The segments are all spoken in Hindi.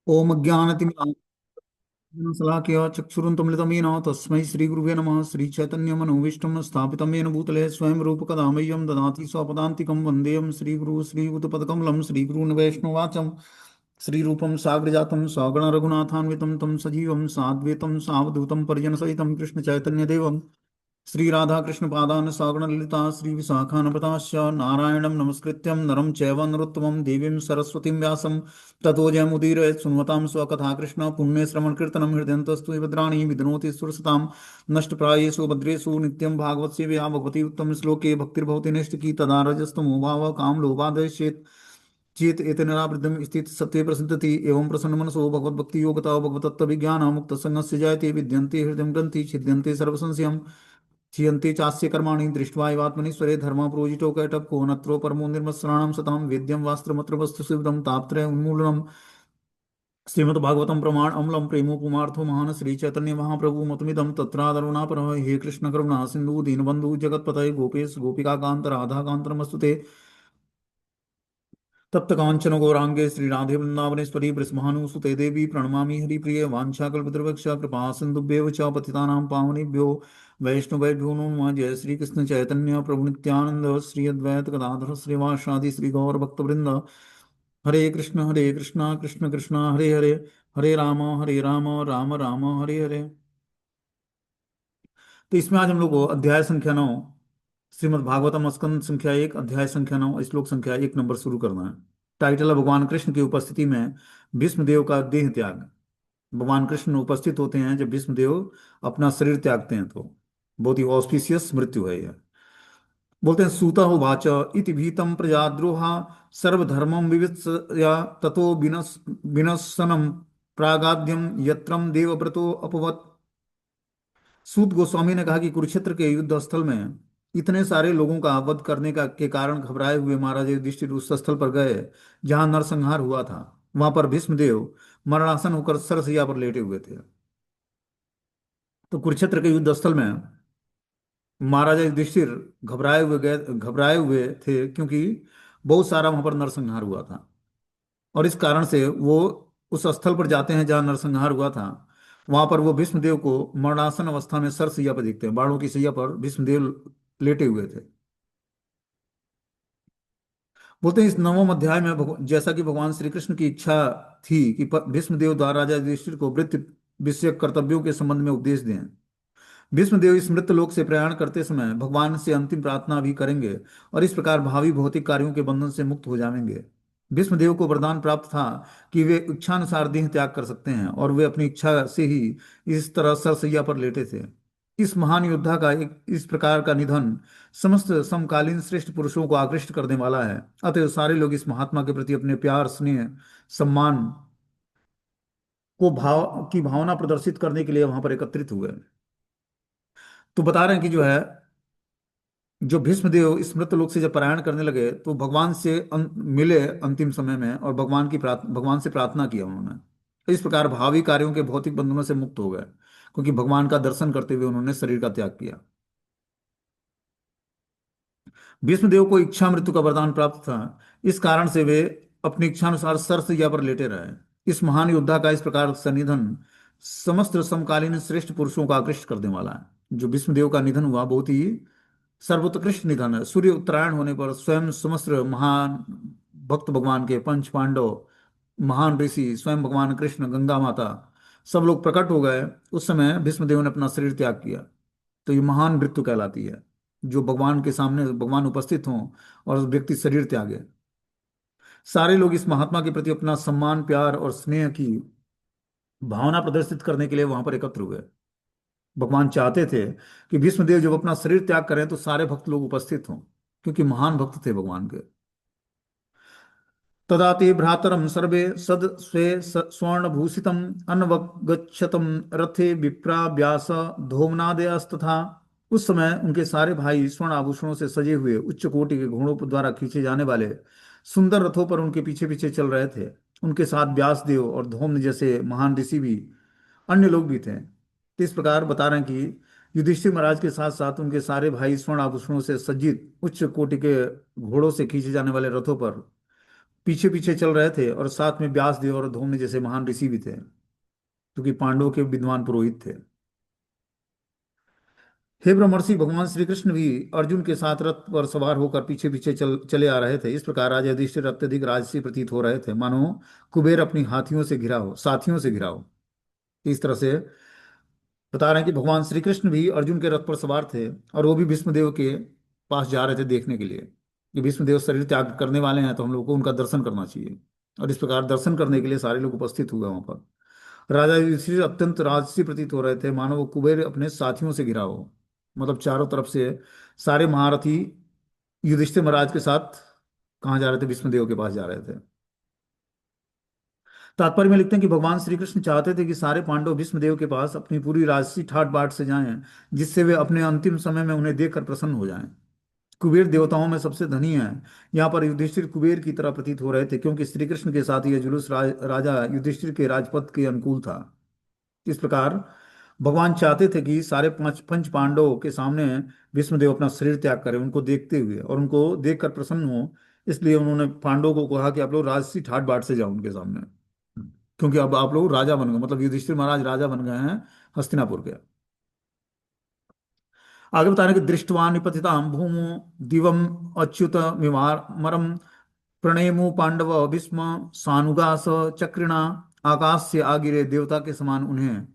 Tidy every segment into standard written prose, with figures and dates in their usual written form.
ओम ज्ञानतिमिरान्धनाशलाकया चक्षुरुन्मीलितं तस्मै श्रीगुरुवे नमः। श्रीचैतन्यमनोभीष्टं स्थापितं येन भूतले स्वयं रूपकदा मह्यं ददाति स्वपदान्तिकं वन्देऽहं श्रीगुरु श्रीयुतपदकमलं श्रीगुरून् वैष्णवाचं श्रीरूपं साग्रजातं सगण रघुनाथान्वितं तं सजीवं साद्वैतं सावधूतं परिजनसहितं कृष्णचैतन्यदेवं श्री राधा कृष्ण पादान सागण ललिता श्री विशाखानपताश्च नारायणं नमस्कृत्यं नरं चैव नरोत्तमं देवीं सरस्वतीं व्यासं ततो जयमुदीरयेत् सुन्वतां स्वकथा कृष्ण पुण्य श्रवण कीर्तनं हृदयन्तस्तु भद्राणि विधनोति सुरसतां नष्टप्रायेषु भद्रेषु नित्यं भागवत सेवया भगवती उत्तम श्लोके भक्तिर्भवति नैष्टिकी तदा रजस्तमो भाव काम लोभादयश्चेत् चेत एतनरावृद्धम स्थित सत्य प्रसिद्धति एवं प्रसन्न मनसो भगवद्भक्ति योगता भगवतत्व विज्ञान मुक्त संगस्य जायते विद्यन्ते हृदय ग्रंथि छिद्यन्ते सर्वसंशयम् छियन्ते चास्य कर्माणि दृष्ट्वा एवात्मनीश्वरे धर्म प्रोजितो कैटभ्यो नत्रो परमो निर्मत्सराणां सतां वेद्यं वास्त्रमत्र वस्तुशिवदं तापत्रय उन्मूलनम् श्रीमद्भागवतं प्रमाण अम्लं प्रेमोपमार्थो महान श्री चैतन्य महाप्रभु मतमिदं तत्रादरुणापरः हे कृष्ण करुणा सिंधु दीनबंधु जगत्पतये गोपेश गोपिका कांत राधा कांत नमस्तुते तप्त कांचन गौरांगे श्री राधे वृंदावनेश्वरी ब्रह्मानुसुते देवी प्रणमामि हरिप्रिय वाञ्छाकल्पतरुवक्ष कृपा सिन्धुभ्येव च पतितानां पावनेभ्यो वैष्णवेभ्यो नमो नमः। जय श्री कृष्ण चैतन्य प्रभु नित्यानंद श्री अद्वैत गदाधर श्रीवासादि श्री गौर भक्तवृंद हरे कृष्णा कृष्ण कृष्ण हरे हरे हरे राम राम राम हरे हरे। तो इसमें आज हम लोग को अध्याय संख्या 9 श्रीमद् भागवतम स्कंद संख्या 1 अध्याय संख्या 9 श्लोक संख्या 1 नंबर शुरू करना है। टाइटल है भगवान कृष्ण की उपस्थिति में भीष्मदेव का देह त्याग। भगवान कृष्ण उपस्थित होते हैं जब भीष्मदेव अपना शरीर त्यागते हैं, तो बहुत ही ऑस्पिशियस मृत्यु है यह। बोलते हैं सूता उवाच इति भीतम प्रजाद्रोहा सर्वधर्मम विवित्सया ततो विनशनम प्रागाद्यम यत्रम देवव्रतो अपवत। सूत गोस्वामी ने कहा कि कुरुक्षेत्र के युद्ध स्थल में इतने सारे लोगों का वध करने का के कारण घबराए हुए महाराज युधिष्ठिर उस स्थल पर गए जहां नरसंहार हुआ था। वहां पर भीष्मदेव मरणासन होकर सरसैया पर लेटे हुए थे। तो कुरुक्षेत्र के युद्ध स्थल में महाराजा युधिष्ठिर घबराए हुए थे, क्योंकि बहुत सारा वहां पर नरसंहार हुआ था। और इस कारण से वो उस स्थल पर जाते हैं जहां नरसंहार हुआ था। वहां पर वो भीष्मदेव को मरणासन अवस्था में सरसैया पर देखते हैं, बाणों की सैया पर भीष्मदेव लेटे हुए थे। बोलते हैं इस नवम अध्याय में जैसा कि भगवान श्री कृष्ण की इच्छा थी कि भीष्मदेव द्वारा राजा युधिष्ठिर को वृत्ति विषयक कर्तव्यों के संबंध में उपदेश दें। भीष्मदेव इस मृत लोक से प्रयाण करते समय भगवान से अंतिम प्रार्थना भी करेंगे और इस प्रकार भावी भौतिक कार्यों के बंधन से मुक्त हो जाएंगे। भीष्मदेव को वरदान प्राप्त था कि वे इच्छानुसार देह त्याग कर सकते हैं और वे अपनी इच्छा से ही इस तरह सरसैया पर लेटे थे। इस महान योद्धा का एक इस प्रकार का निधन समस्त समकालीन श्रेष्ठ पुरुषों को आकृष्ट करने वाला है। अतः सारे लोग इस महात्मा के प्रति अपने प्यार स्नेह सम्मान को भावना प्रदर्शित करने के लिए वहां पर एकत्रित हुए। तो बता रहे हैं कि जो है, जो भीष्मदेव इस मृत्यु से जब पारायण करने लगे तो भगवान से मिले अंतिम समय में, और भगवान से प्रार्थना किया उन्होंने। इस प्रकार भावी कार्यों के भौतिक बंधनों से मुक्त हो गए, क्योंकि भगवान का दर्शन करते हुए उन्होंने शरीर का त्याग किया। भीष्मदेव को इच्छा मृत्यु का वरदान प्राप्त था, इस कारण से वे अपनी इच्छानुसार सरसैया पर लेटे रहे। इस महान योद्धा का इस प्रकार से निधन समस्त समकालीन श्रेष्ठ पुरुषों को आकृष्ट करने वाला है। जो भीष्मदेव का निधन हुआ बहुत ही सर्वोत्कृष्ट निधन है। सूर्य उत्तरायण होने पर स्वयं समस्त महान भक्त भगवान के पंच पांडव, महान ऋषि, स्वयं भगवान कृष्ण, गंगा माता, सब लोग प्रकट हो गए। उस समय भीष्मदेव ने अपना शरीर त्याग किया। तो ये महान मृत्यु कहलाती है, जो भगवान के सामने भगवान उपस्थित हों और व्यक्ति शरीर त्यागे। सारे लोग इस महात्मा के प्रति अपना सम्मान प्यार और स्नेह की भावना प्रदर्शित करने के लिए वहां पर एकत्र हुए। भगवान चाहते थे कि भीष्मदेव जब अपना शरीर त्याग करें तो सारे भक्त लोग उपस्थित हों, क्योंकि महान भक्त थे भगवान के। तदा ते भ्रातरम सर्वे सद स्वे स्वर्णभूषितम अन्वगच्छतम रथे विप्रा व्यास धूमनादयस्तथा। उस समय उनके सारे भाई स्वर्ण आभूषणों से सजे हुए उच्च कोटि के घोड़ों द्वारा खींचे जाने वाले सुंदर रथों पर उनके पीछे पीछे चल रहे थे। उनके साथ व्यासदेव और धूम्न जैसे महान ऋषि भी, अन्य लोग भी थे। तो इस प्रकार बता रहे हैं कि युधिष्ठिर महाराज के साथ साथ उनके सारे भाई स्वर्ण आभूषणों से सज्जित उच्च कोटि के घोड़ों से खींचे जाने वाले रथों पर पीछे पीछे चल रहे थे, और साथ में व्यासदेव और धौम्य जैसे महान ऋषि भी थे, क्योंकि पांडवों के विद्वान पुरोहित थे। हे ब्रह्मर्षि, भगवान श्री कृष्ण भी अर्जुन के साथ रथ पर सवार होकर पीछे पीछे चले आ रहे थे। इस प्रकार राजा युधिष्ठिर अत्यधिक राजसी प्रतीत हो रहे थे, मानो कुबेर अपनी हाथियों से घिरा हो, साथियों से घिरा हो। इस तरह से बता रहे हैं कि भगवान श्री कृष्ण भी अर्जुन के रथ पर सवार थे, और वो भी भीष्मदेव के पास जा रहे थे देखने के लिए कि भीष्मदेव शरीर त्याग करने वाले हैं, तो हम लोग को उनका दर्शन करना चाहिए। और इस प्रकार दर्शन करने के लिए सारे लोग उपस्थित हुए वहां पर। राजा युधिष्ठिर अत्यंत राजसी प्रतीत हो रहे थे, मानो वो कुबेर अपने साथियों से घिरा हो। मतलब चारों तरफ से सारे महारथी युधिष्ठिर महाराज के साथ कहाँ जा रहे थे? भीष्मदेव के पास जा रहे थे। तात्पर्य में लिखते हैं कि भगवान श्री कृष्ण चाहते थे कि सारे पांडव भीष्मदेव के पास अपनी पूरी राजसी ठाट बाट से जाएं, जिससे वे अपने अंतिम समय में उन्हें देखकर प्रसन्न हो जाएं। कुबेर देवताओं में सबसे धनी है। यहाँ पर युधिष्ठिर कुबेर की तरह प्रतीत हो रहे थे, क्योंकि श्री कृष्ण के साथ यह जुलूस राजा युधिष्ठिर के राजपथ के अनुकूल था। इस प्रकार भगवान चाहते थे कि सारे पांच पंच पांडवों के सामने भीष्मदेव अपना शरीर त्याग करें, उनको देखते हुए और उनको देखकर प्रसन्न हो। इसलिए उन्होंने पांडवों को कहा कि आप लोग राजसी ठाट बाट से जाओ उनके सामने, क्योंकि अब आप लोग राजा बन गए, मतलब युधिष्ठिर महाराज राजा बन गए हैं हस्तिनापुर के। आगे बता रहे हैं कि दृष्टवा निपतिताम भूमो दिवम अच्युत मरम प्रणेमु पांडव भीष्म सानुगास चक्रिणा आकाश से आ गिरे देवता के समान उन्हें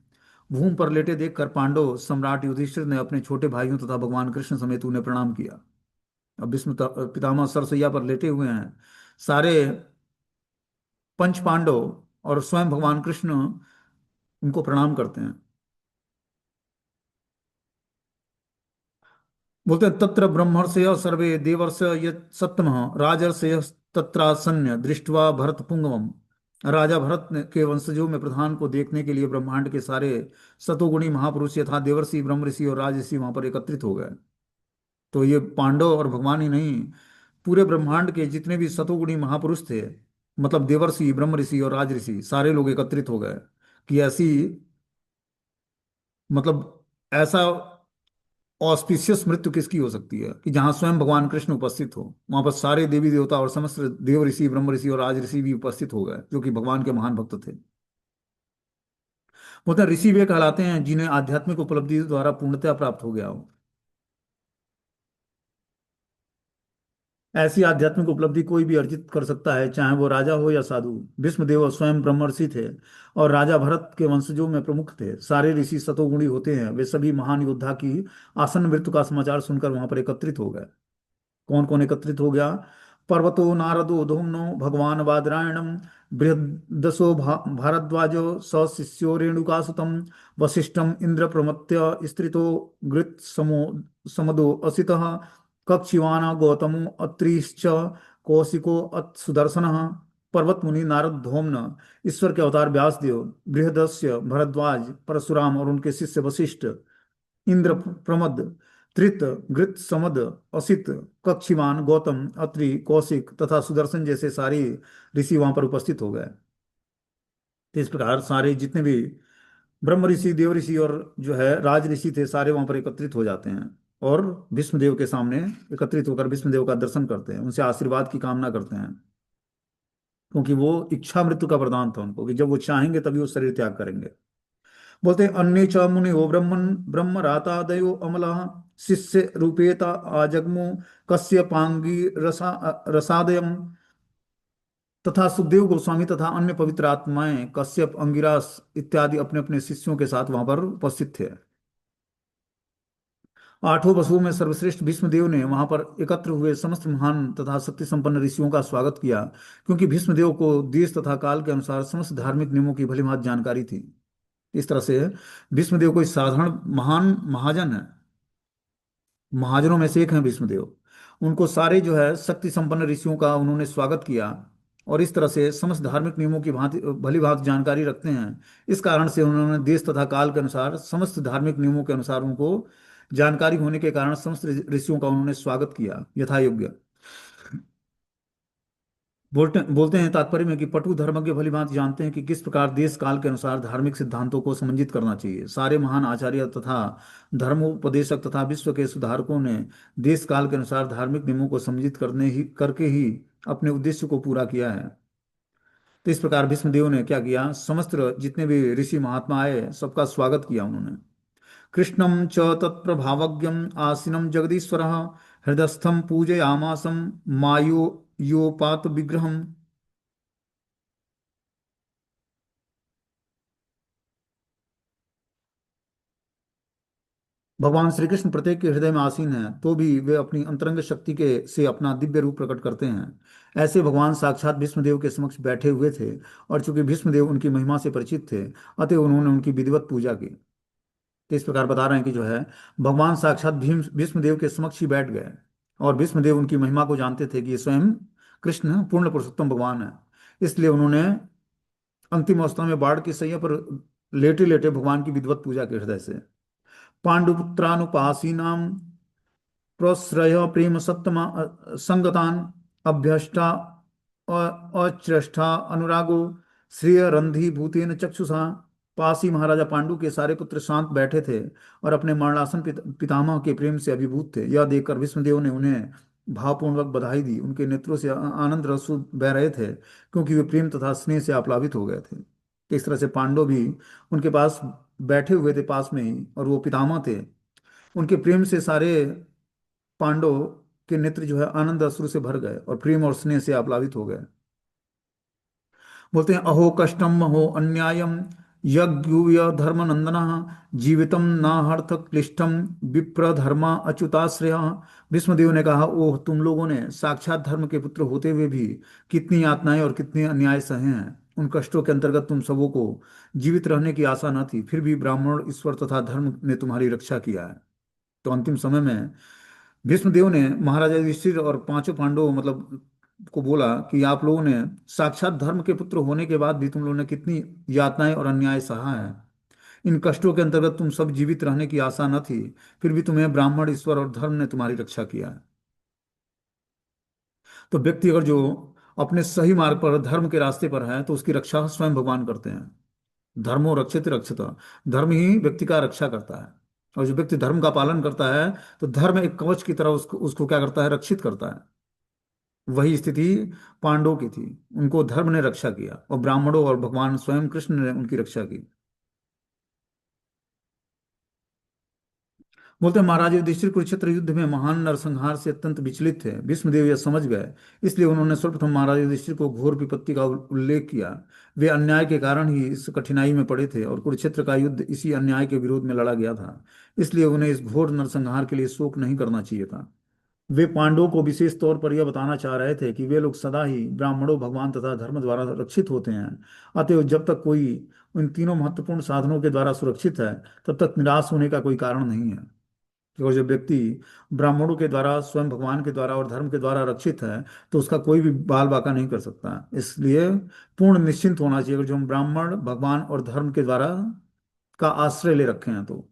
भूमि पर लेटे देखकर पांडव सम्राट युधिष्ठिर ने अपने छोटे भाइयों तथा भगवान कृष्ण समेत उन्हें प्रणाम किया। अब भीष्म पितामह सरसैया पर लेटे हुए हैं। सारे पंच पांडव और स्वयं भगवान कृष्ण उनको प्रणाम करते हैं। बोलते हैं तत्र ब्रह्मर्षय सर्वे देवर्ष सत्तमः राजर्षय तत्रासन्य दृष्ट्वा भरत पुंगवम। राजा भरत के वंशजों में प्रधान को देखने के लिए ब्रह्मांड के सारे सतोगुणी महापुरुष यथा देवर्षि ब्रह्म ऋषि और राजऋषि वहां पर एकत्रित हो गए। तो ये पांडव और भगवान ही नहीं, पूरे ब्रह्मांड के जितने भी सतोगुणी महापुरुष थे, मतलब देवर्षि ब्रह्म ऋषि और राजऋषि, सारे लोग एकत्रित हो गए कि ऐसी, मतलब ऐसा ऑस्पिशियस मृत्यु किसकी हो सकती है कि जहां स्वयं भगवान कृष्ण उपस्थित हो। वहां पर सारे देवी देवता और समस्त देव ऋषि ब्रह्म ऋषि और राज ऋषि भी उपस्थित हो गए, जो कि भगवान के महान भक्त थे। वो तो ऋषि वे कहलाते हैं जिन्हें आध्यात्मिक उपलब्धि द्वारा पूर्णता प्राप्त हो गया हो। ऐसी आध्यात्मिक उपलब्धि कोई भी अर्जित कर सकता है, चाहे वो राजा हो या साधु। भीष्मदेव स्वयं ब्रह्मर्षि थे और राजा भरत के वंशजों में प्रमुख थे। सारे ऋषि सतोगुणी होते हैं। वे सभी महान योद्धा की आसन्न मृत्यु का समाचार सुनकर वहां पर एकत्रित हो गए। कौन कौन एकत्रित हो गया? पर्वतो नारदो धूम्नो भगवान बादरायणम बृहदसो भारद्वाजो सशिष्यो रेणुकासुतम वसिष्ठम इंद्र प्रमत्य स्त्रितो गृत समदो असितः कक्षिवान गौतमो अत्रिश्च कौशिको अत् सुदर्शनः। पर्वत मुनि नारद धौम्न, ईश्वर के अवतार व्यासदेव, बृहदस्य भरद्वाज परशुराम और उनके शिष्य वशिष्ठ, इंद्र प्रमद, त्रित, घृत समद, असित, कक्षिमान, गौतम, अत्रि, कौशिक तथा सुदर्शन जैसे सारे ऋषि वहां पर उपस्थित हो गए। तो इस प्रकार सारे जितने भी ब्रह्म ऋषि देव ऋषि और जो है राज ऋषि थे, सारे वहां पर एकत्रित हो जाते हैं और भीष्मदेव के सामने एकत्रित होकर भीष्मदेव का दर्शन करते हैं, उनसे आशीर्वाद की कामना करते हैं। क्योंकि वो इच्छा मृत्यु का वरदान था उनको कि जब वो चाहेंगे तभी वो शरीर त्याग करेंगे। बोलते हैं अन्य च मुनियो ब्रह्मन् ब्रह्म रातादयो अमला शिष्य रूपेता आजग्मु कस्य पांगी रसादयम। तथा सुखदेव गोस्वामी तथा अन्य पवित्र आत्माएं कश्यप अंगिरास इत्यादि अपने अपने शिष्यों के साथ वहां पर उपस्थित थे। आठों वसुओं में सर्वश्रेष्ठ भीष्मदेव ने वहां पर एकत्र हुए समस्त महान तथा शक्ति संपन्न ऋषियों का स्वागत किया, क्योंकि भीष्मदेव को देश तथा काल के अनुसार समस्त धार्मिक नियमों की भलीभांति जानकारी थी। इस तरह से भीष्मदेव कोई साधारण महान महाजन है, महाजनों में से एक हैं भीष्मदेव। उनको सारे जो है शक्ति संपन्न ऋषियों का उन्होंने स्वागत किया, और इस तरह से समस्त धार्मिक नियमों की भांति भली भांति जानकारी रखते हैं। इस कारण से उन्होंने देश तथा काल के अनुसार समस्त धार्मिक नियमों के अनुसार उनको जानकारी होने के कारण समस्त ऋषियों का उन्होंने स्वागत किया यथा योग्य। बोलते बोलते हैं तात्पर्य में कि पटु धर्मज्ञ भली भांति जानते हैं कि किस प्रकार देश काल के अनुसार धार्मिक सिद्धांतों को समंजित करना चाहिए। सारे महान आचार्य तथा धर्मोपदेशक तथा विश्व के सुधारकों ने देश काल के अनुसार धार्मिक नियमों को समंजित करने ही करके ही अपने उद्देश्य को पूरा किया है। तो इस प्रकार भीष्मदेव ने क्या किया, समस्त जितने भी ऋषि महात्मा आए सबका स्वागत किया उन्होंने। कृष्णं च तत्प्रभावज्ञम् आसीनं जगदीश्वरः हृदयस्थं पूजयामासं मायो योपात विग्रहम्। भगवान श्री कृष्ण प्रत्येक के हृदय में आसीन हैं, तो भी वे अपनी अंतरंग शक्ति के से अपना दिव्य रूप प्रकट करते हैं। ऐसे भगवान साक्षात भीष्मदेव के समक्ष बैठे हुए थे, और चूंकि भीष्मदेव उनकी महिमा से परिचित थे, अतः उन्होंने उनकी विधिवत पूजा की। तो इस प्रकार बता रहे हैं कि जो है, भगवान साक्षात भीष्मदेव के समक्ष ही बैठ गए, और भीष्मदेव उनकी महिमा को जानते थे कि ये स्वयं कृष्ण पूर्ण पुरुषोत्तम भगवान है। इसलिए उन्होंने अंतिम अवस्था में बाढ़ की सैया पर लेटे लेटे भगवान की विधिवत पूजा के हृदय से। पांडुपुत्रानुपासीनाम प्रश्रय प्रेम सत्तमा संगतान अभ्यष्टा अच्रष्टा अनुरागो श्रेय रंधी भूतेन चक्षुषा। पासी महाराजा पांडु के सारे पुत्र शांत बैठे थे और अपने मरणासन पितामह के प्रेम से अभिभूत थे। यह देखकर विष्णुदेव ने उन्हें भावपूर्वक बधाई दी। उनके नेत्रों से आनंद रसू बह रहे थे, क्योंकि वे प्रेम तथा स्नेह से आप्लावित हो गए थे। इस तरह से पांडव भी उनके पास बैठे हुए थे पास में ही, और वो पितामह थे। उनके प्रेम से सारे पांडव के नेत्र जो है आनंद अश्रु से भर गए और प्रेम और स्नेह से आप्लावित हो गए। बोलते हैं, अहो कष्टम अहो अन्यायम यज्ञ धर्म नंदना जीवितम नाहर्थ क्लिष्टम विप्र धर्मा अच्युताश्रय। भीष्मदेव ने कहा, ओह तुम लोगों ने साक्षात धर्म के पुत्र होते हुए भी कितनी यातनाएं और कितने अन्याय सहे हैं। उन कष्टों के अंतर्गत तुम सबों को जीवित रहने की आशा न थी, फिर भी ब्राह्मण ईश्वर तथा धर्म ने तुम्हारी रक्षा किया है। तो अंतिम समय में भीष्मदेव ने महाराजा युधिष्ठिर और पांचों पांडवों मतलब को बोला कि आप लोगों ने साक्षात धर्म के पुत्र होने के बाद भी तुम लोगों ने कितनी यातनाएं और अन्याय सहा है। इन कष्टों के अंतर्गत तुम सब जीवित रहने की आशा न थी, फिर भी तुम्हें ब्राह्मण ईश्वर और धर्म ने तुम्हारी रक्षा किया है। तो व्यक्ति अगर जो अपने सही मार्ग पर धर्म के रास्ते पर है, तो उसकी रक्षा स्वयं भगवान करते हैं। धर्मो रक्षित रक्षित, धर्म ही व्यक्ति का रक्षा करता है। और जो व्यक्ति धर्म का पालन करता है, तो धर्म एक कवच की तरह उसको उसको क्या करता है, रक्षित करता है। वही स्थिति पांडवों की थी, उनको धर्म ने रक्षा किया, और ब्राह्मणों और भगवान स्वयं कृष्ण ने उनकी रक्षा की। बोलते हैं, महाराज युधिष्ठिर कुरुक्षेत्र युद्ध में महान नरसंहार से अत्यंत विचलित थे। भीष्मदेव यह समझ गए, इसलिए उन्होंने सर्वप्रथम महाराज युधिष्ठिर को घोर विपत्ति का उल्लेख किया। वे अन्याय के कारण ही इस कठिनाई में पड़े थे, और कुरुक्षेत्र का युद्ध इसी अन्याय के विरोध में लड़ा गया था। इसलिए उन्हें इस घोर नरसंहार के लिए शोक नहीं करना चाहिए था। वे पांडवों को विशेष तौर पर यह बताना चाह रहे थे कि वे लोग सदा ही ब्राह्मणों, भगवान तथा धर्म द्वारा रक्षित होते हैं। अतएव जब तक कोई उन तीनों महत्वपूर्ण साधनों के द्वारा सुरक्षित है, तब तक निराश होने का कोई कारण नहीं है। और जो व्यक्ति ब्राह्मणों के द्वारा, स्वयं भगवान के द्वारा और धर्म के द्वारा रक्षित है, तो उसका कोई भी बाल बाका नहीं कर सकता। इसलिए पूर्ण निश्चिंत होना चाहिए, अगर जो हम ब्राह्मण, भगवान और धर्म के द्वारा का आश्रय ले रखे हैं तो।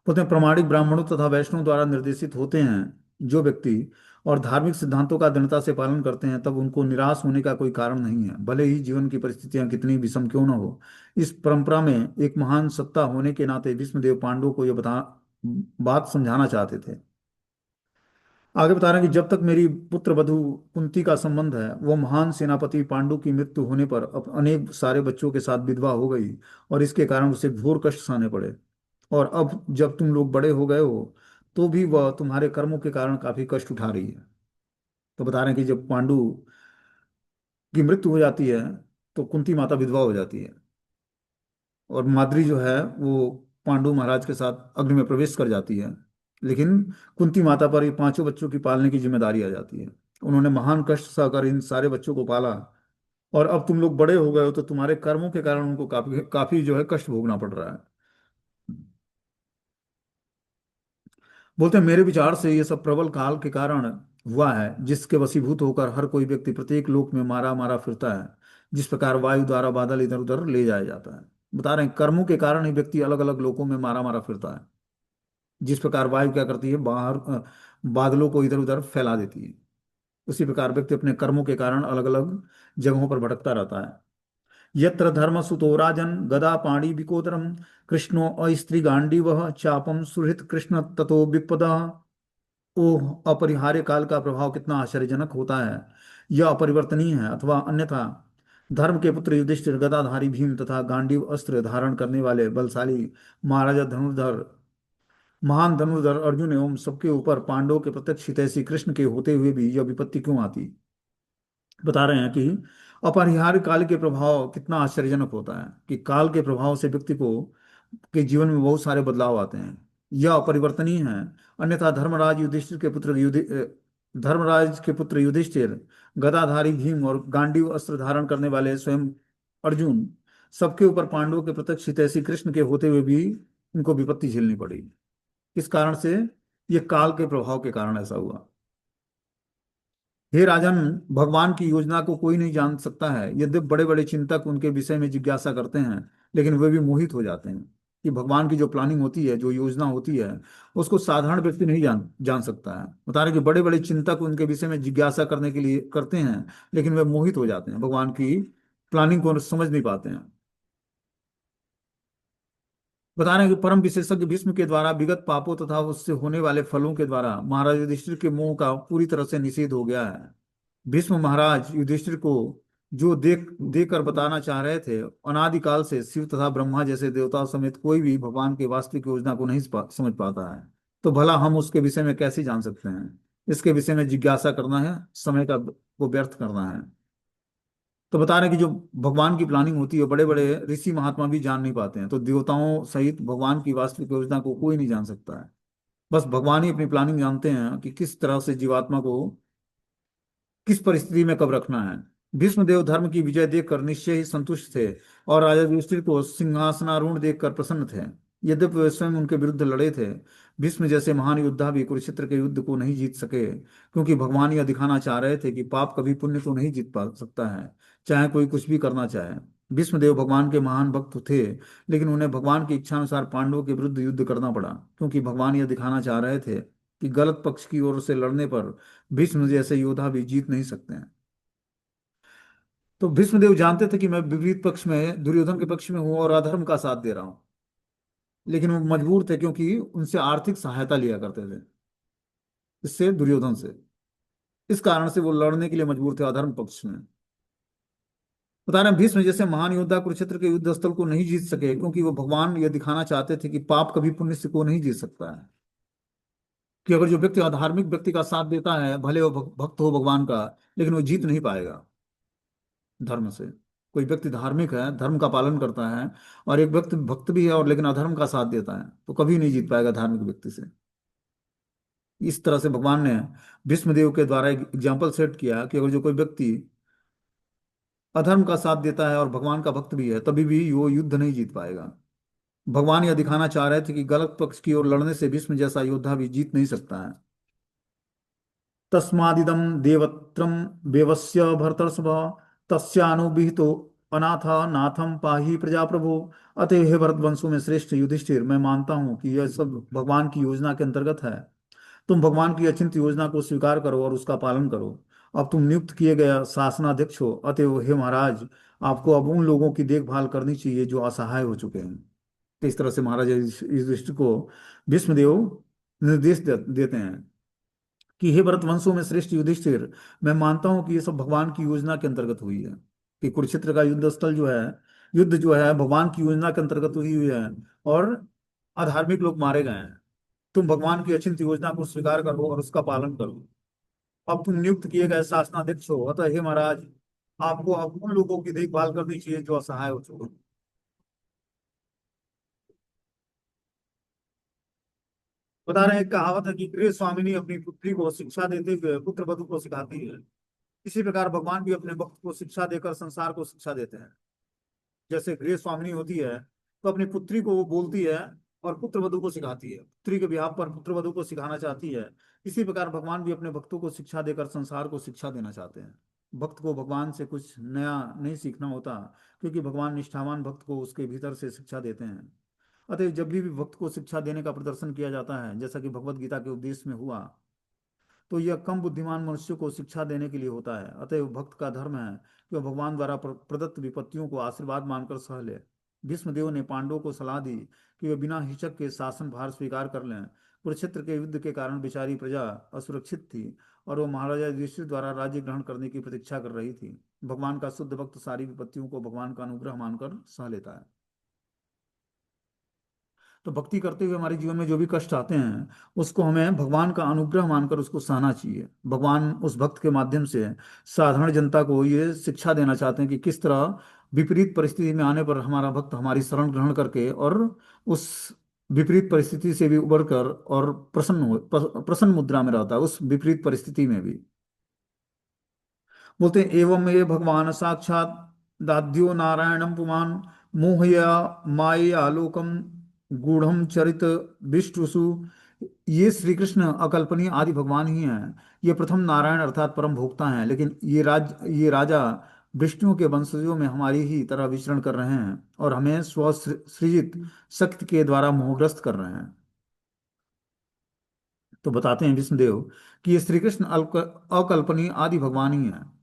बोलते हैं, प्रमाणिक ब्राह्मणों तथा वैष्णव द्वारा निर्देशित होते हैं जो व्यक्ति, और धार्मिक सिद्धांतों का दृढ़ता से पालन करते हैं, तब उनको निराश होने का कोई कारण नहीं है, भले ही जीवन की परिस्थितियां कितनी विषम क्यों न हो। इस परंपरा में एक महान सत्ता होने के नाते भीष्मदेव पांडवों को यह बात समझाना चाहते थे। आगे बता रहे हैं कि जब तक मेरी पुत्र वधु कुंती का संबंध है, वो महान सेनापति पांडु की मृत्यु होने पर अब अनेक सारे बच्चों के साथ विधवा हो गई, और इसके कारण उसे घोर कष्ट सहने पड़े। और अब जब तुम लोग बड़े हो गए हो, तो भी वह तुम्हारे कर्मों के कारण काफी कष्ट उठा रही है। तो बता रहे हैं कि जब पांडु की मृत्यु हो जाती है, तो कुंती माता विधवा हो जाती है, और माद्री जो है वो पांडु महाराज के साथ अग्नि में प्रवेश कर जाती है। लेकिन कुंती माता पर ये पांचों बच्चों की पालने की जिम्मेदारी आ जाती है। उन्होंने महान कष्ट सहकर इन सारे बच्चों को पाला, और अब तुम लोग बड़े हो गए हो, तो तुम्हारे कर्मों के कारण उनको काफी काफी जो है कष्ट भोगना पड़ रहा है। बोलते हैं, मेरे विचार से ये सब प्रबल काल के कारण हुआ है, जिसके वशीभूत होकर हर कोई व्यक्ति प्रत्येक लोक में मारा मारा फिरता है, जिस प्रकार वायु द्वारा बादल इधर उधर ले जाया जाता है। बता रहे हैं, कर्मों के कारण ही व्यक्ति अलग अलग लोकों में मारा मारा फिरता है। जिस प्रकार वायु क्या करती है, बाहर बादलों को इधर उधर फैला देती है। उसी प्रकार व्यक्ति अपने कर्मों के कारण अलग अलग जगहों पर भटकता रहता है। यत्र धर्म सुतो राजन गदा पाणी विकोदरम कृष्णो अस्त्री गांडीव चापम सुहृत कृष्ण ततो विपदा। ओह, अपरिहार्य काल का प्रभाव कितना आश्चर्यजनक होता है। यह अपरिवर्तनीय है। अथवा अन्यथा धर्म के पुत्र युधिष्ठिर, गदाधारी भीम तथा गांडीव अस्त्र धारण करने वाले बलशाली महाराजा धनुर्धर, महान धनुर्धर अर्जुन एवं सबके ऊपर पांडवों के प्रत्यक्ष हितैषी कृष्ण के होते हुए भी यह विपत्ति क्यों आती। बता रहे हैं कि अपरिहार्य काल के प्रभाव कितना आश्चर्यजनक होता है कि काल के प्रभाव से व्यक्ति को के जीवन में बहुत सारे बदलाव आते हैं। यह अपरिवर्तनीय है। अन्यथा धर्मराज के पुत्र युधिष्ठिर, गदाधारी भीम और गांडीव अस्त्र धारण करने वाले स्वयं अर्जुन, सबके ऊपर पांडवों के प्रत्यक्ष हितैषी कृष्ण के होते हुए भी इनको विपत्ति झेलनी पड़ी। इस कारण से ये काल के प्रभाव के कारण ऐसा हुआ। हे राजन, भगवान की योजना को कोई नहीं जान सकता है। यद्यपि बड़े बड़े चिंतक उनके विषय में जिज्ञासा करते हैं, लेकिन वे भी मोहित हो जाते हैं कि भगवान की जो प्लानिंग होती है, जो योजना होती है, उसको साधारण व्यक्ति नहीं जान जान सकता है। बता रहे कि बड़े बड़े चिंतक उनके विषय में जिज्ञासा करने के लिए करते हैं, लेकिन वे मोहित हो जाते हैं, भगवान की प्लानिंग को समझ नहीं पाते हैं। बता रहे हैं कि परम विशेषज्ञ भीष्म के द्वारा विगत पापों तथा उससे होने वाले फलों के द्वारा महाराज युधिष्ठिर के मोह का पूरी तरह से निषेध हो गया है। भीष्म महाराज युधिष्ठिर को जो देकर बताना चाह रहे थे, अनादिकाल से शिव तथा ब्रह्मा जैसे देवताओं समेत कोई भी भगवान की वास्तविक योजना को नहीं समझ पाता है। तो भला हम उसके विषय में कैसे जान सकते हैं। इसके विषय में जिज्ञासा करना है, समय का को व्यर्थ करना है। तो बता रहे हैं कि जो भगवान की प्लानिंग होती है, बड़े बड़े ऋषि महात्मा भी जान नहीं पाते हैं। तो देवताओं सहित भगवान की वास्तविक योजना को कोई नहीं जान सकता है। बस भगवान ही अपनी प्लानिंग जानते हैं कि किस तरह से जीवात्मा को किस परिस्थिति में कब रखना है। भीष्मदेव धर्म की विजय देखकर निश्चय ही संतुष्ट थे और राजा युधिष्ठिर को सिंहासनारूढ़ देखकर प्रसन्न थे। यद्यपि वे स्वयं उनके विरुद्ध लड़े थे, भीष्म जैसे महान योद्धा भी कुरुक्षेत्र के युद्ध को नहीं जीत सके, क्योंकि भगवान यह दिखाना चाह रहे थे कि पाप कभी पुण्य को नहीं जीत पा सकता है, चाहे कोई कुछ भी करना चाहे। भीष्मदेव भगवान के महान भक्त थे, लेकिन उन्हें भगवान की इच्छा अनुसार पांडवों के विरुद्ध युद्ध करना पड़ा, क्योंकि भगवान यह दिखाना चाह रहे थे कि गलत पक्ष की ओर से लड़ने पर भीष्म जैसे योद्धा भी जीत नहीं सकते हैं। तो भीष्मदेव जानते थे कि मैं विपरीत पक्ष में, दुर्योधन के पक्ष में हूं और अधर्म का साथ दे रहा हूं, लेकिन वो मजबूर थे क्योंकि उनसे आर्थिक सहायता लिया करते थे, इससे दुर्योधन से। इस कारण से वो लड़ने के लिए मजबूर थे अधर्म पक्ष में। बता रहे हैं भीष्म जैसे महान योद्धा कुरुक्षेत्र के युद्ध स्थल को नहीं जीत सके, क्योंकि वो भगवान ये दिखाना चाहते थे कि पाप कभी पुण्य से को नहीं जीत सकता है। कि अगर जो व्यक्ति अधार्मिक व्यक्ति का साथ देता है, भले वो भक्त हो भगवान का, लेकिन वो जीत नहीं पाएगा धर्म से। कोई व्यक्ति धार्मिक है, धर्म का पालन करता है, और एक व्यक्ति भक्त भी है और लेकिन अधर्म का साथ देता है, तो कभी नहीं जीत पाएगा धार्मिक व्यक्ति से। इस तरह से भगवान ने भीष्मदेव के द्वारा एक एग्जाम्पल सेट किया कि अगर जो कोई व्यक्ति अधर्म का साथ देता है और भगवान का भक्त भी है, तभी भी वो युद्ध नहीं जीत पाएगा। भगवान यह दिखाना चाह रहे थे कि गलत पक्ष की ओर लड़ने से भीष्म जैसा योद्धा भी जीत नहीं सकता है। तस्मादिदं देवत्रम वेवस्य भरतर्षभ तस्यानुविहितो अनाथ नाथम पाहि प्रजाप्रभो। अतः हे भरतवंशों में श्रेष्ठ युधिष्ठिर, मैं मानता हूं कि यह सब भगवान की योजना के अंतर्गत है। तुम भगवान की अचिंत्य योजना को स्वीकार करो और उसका पालन करो। अब तुम नियुक्त किए गए शासनाध्यक्ष हो, अतएव हे महाराज, आपको अब उन लोगों की देखभाल करनी चाहिए जो असहाय हो चुके हैं। तो इस तरह से महाराज युधिष्ठिर को भीष्मदेव निर्देश देते हैं कि हे भरत वंशों में श्रेष्ठ युधिष्ठिर, मैं मानता हूं कि ये सब भगवान की योजना के अंतर्गत हुई है। कि कुरुक्षेत्र का युद्ध स्थल जो है, युद्ध जो है भगवान की योजना के अंतर्गत हुई है, और अधार्मिक लोग मारे गए हैं। तुम भगवान की अचिंत्य योजना को स्वीकार करो और उसका पालन करो। अब तुम नियुक्त किए गए शासनाध्यक्ष हो, अतः हे महाराज, आपको अब उन लोगों की देखभाल करनी चाहिए जो असहाय हो चुके हैं। बता रहे हैं, कहावत है कि गृह स्वामिनी अपनी पुत्री को शिक्षा देते हुए पुत्र वधु को सिखाती है। इसी प्रकार भगवान भी अपने भक्त को शिक्षा देकर संसार को शिक्षा देते हैं। जैसे गृह स्वामिनी होती है, तो अपनी पुत्री को वो बोलती है और पुत्र वधु को सिखाती है, पुत्री के ब्याह पर पुत्र वधु को सिखाना चाहती है। इसी प्रकार भगवान भी अपने भक्तों को शिक्षा देकर संसार को शिक्षा देना चाहते हैं। भक्त को भगवान से कुछ नया नहीं सीखना होता, क्योंकि भगवान निष्ठावान भक्त को उसके भीतर से शिक्षा देते हैं। अतः जब भी भक्त को शिक्षा देने का प्रदर्शन किया जाता है, जैसा कि भगवत गीता के उपदेश में हुआ, तो यह कम बुद्धिमान मनुष्य को शिक्षा देने के लिए होता है। अतएव भक्त का धर्म है कि वह भगवान द्वारा प्रदत्त विपत्तियों को आशीर्वाद मानकर सह ले। भीष्मदेव ने पांडवों को सलाह दी कि वे बिना हिचक के शासन भार स्वीकार कर लें। कुरुक्षेत्र के युद्ध के कारण बेचारी प्रजा असुरक्षित थी और वो महाराजा युधिष्ठिर द्वारा राज्य ग्रहण करने की प्रतीक्षा कर रही थी। भगवान का शुद्ध भक्त सारी विपत्तियों को भगवान का अनुग्रह मानकर सह लेता है। तो भक्ति करते हुए हमारे जीवन में जो भी कष्ट आते हैं उसको हमें भगवान का अनुग्रह मानकर उसको सहना चाहिए। भगवान उस भक्त के माध्यम से साधारण जनता को ये शिक्षा देना चाहते हैं कि किस तरह विपरीत परिस्थिति में आने पर हमारा भक्त हमारी शरण ग्रहण करके और उस विपरीत परिस्थिति से भी उबर कर और प्रसन्न मुद्रा में रहता है उस विपरीत परिस्थिति में भी। बोलते हैं एवं ये भगवान साक्षात दाध्यो नारायणम पुमान मोहया माया लोकम गूढ़म चरित विष्टुसु। ये श्री कृष्ण अकल्पनीय आदि भगवान ही हैं। ये प्रथम नारायण अर्थात परम भोक्ता हैं, लेकिन ये राजा विष्णु के वंशजों में हमारी ही तरह विचरण कर रहे हैं और हमें स्वसृजित शक्ति के द्वारा मोहग्रस्त कर रहे हैं। तो बताते हैं विष्णुदेव कि ये श्री कृष्ण अकल्पनीय आदि भगवान ही हैं।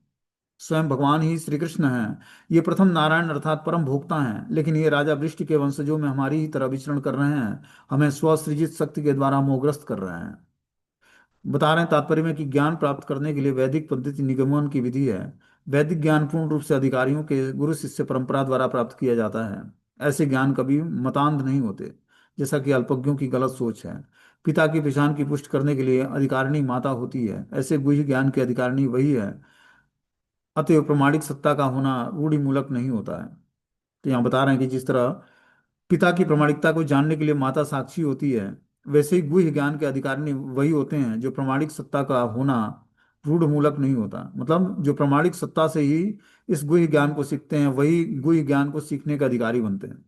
स्वयं भगवान ही श्री कृष्ण हैं। ये प्रथम नारायण अर्थात परम भोक्ता हैं, लेकिन ये राजा वृष्टि के वंशजों में हमारी ही तरह विचरण कर रहे हैं, हमें स्वसृजित शक्ति के द्वारा मोहग्रस्त कर रहे हैं। बता रहे हैं तात्पर्य में कि ज्ञान प्राप्त करने के लिए वैदिक पद्धति निगमन की विधि है। वैदिक ज्ञान पूर्ण रूप से अधिकारियों के गुरु शिष्य परंपरा द्वारा प्राप्त किया जाता है। ऐसे ज्ञान कभी मतांध नहीं होते, जैसा कि अल्पज्ञों की गलत सोच है। पिता की पहचान की पुष्टि करने के लिए अधिकारिणी माता होती है, ऐसे गुह्य ज्ञान की अधिकारिणी वही है। अतएव प्रमाणिक सत्ता का होना रूढ़िमूलक नहीं होता है। तो यहाँ बता रहे हैं कि जिस तरह पिता की प्रामाणिकता को जानने के लिए माता साक्षी होती है, वैसे ही गुह्य ज्ञान के अधिकारी वही होते हैं जो प्रामाणिक सत्ता का होना रूढ़मूलक नहीं होता। मतलब जो प्रामाणिक सत्ता से ही इस गुह्य ज्ञान को सीखते हैं वही गुह्य ज्ञान को सीखने के अधिकारी बनते हैं।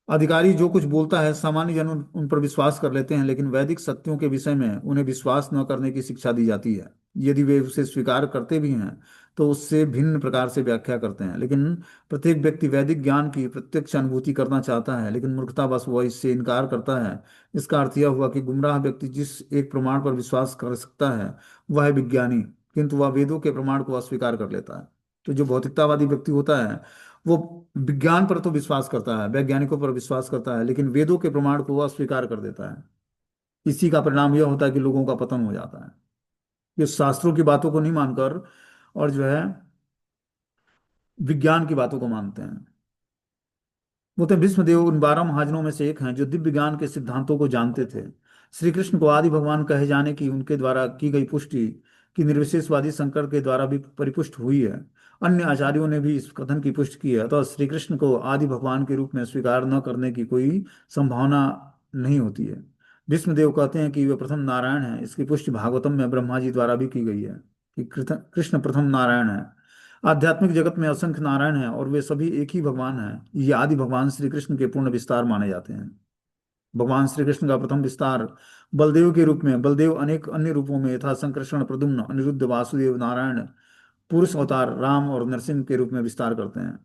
अधिकारी जो कुछ बोलता है सामान्य जन उन पर विश्वास कर लेते हैं, लेकिन वैदिक सत्यों के विषय में उन्हें विश्वास न करने की शिक्षा दी जाती है। यदि वे उसे स्वीकार करते भी हैं तो उससे भिन्न प्रकार से व्याख्या करते हैं। लेकिन प्रत्येक व्यक्ति वैदिक ज्ञान की प्रत्यक्ष अनुभूति करना चाहता है, लेकिन मूर्खतावश वह इससे इनकार करता है। इसका अर्थ यह हुआ कि गुमराह व्यक्ति जिस एक प्रमाण पर विश्वास कर सकता है वह है विज्ञानी, किंतु वह वेदों के प्रमाण को अस्वीकार कर लेता है। तो जो भौतिकतावादी व्यक्ति होता है वो विज्ञान पर तो विश्वास करता है, वैज्ञानिकों पर विश्वास करता है, लेकिन वेदों के प्रमाण को वह अस्वीकार कर देता है। इसी का परिणाम यह होता है कि लोगों का पतन हो जाता है। ये शास्त्रों की बातों को नहीं मानकर और जो है विज्ञान की बातों को मानते हैं। वो तो भीष्मदेव उन 12 महाजनों में से एक हैं जो दिव्य ज्ञान के सिद्धांतों को जानते थे। श्री कृष्ण को आदि भगवान कहे जाने की उनके द्वारा की गई पुष्टि की निर्विशेषवादी शंकर के द्वारा भी परिपुष्ट हुई है। अन्य आचार्यों ने भी इस कथन की पुष्टि की है। अतः श्री कृष्ण को आदि भगवान के रूप में स्वीकार न करने की कोई संभावना नहीं होती है। भीष्मदेव कहते हैं कि वे प्रथम नारायण हैं। इसकी पुष्टि भागवतम में ब्रह्मा जी द्वारा भी की गई है कि कृष्ण प्रथम नारायण है। आध्यात्मिक जगत में असंख्य नारायण हैं और वे सभी एक ही भगवान हैं। ये आदि भगवान श्री कृष्ण के पूर्ण विस्तार माने जाते हैं। भगवान श्री कृष्ण का प्रथम विस्तार बलदेव के रूप में, बलदेव अनेक अन्य रूपों में यथा संकर्षण, प्रद्युम्न, अनिरुद्ध, वासुदेव, नारायण, पुरुष अवतार, राम और नरसिंह के रूप में विस्तार करते हैं।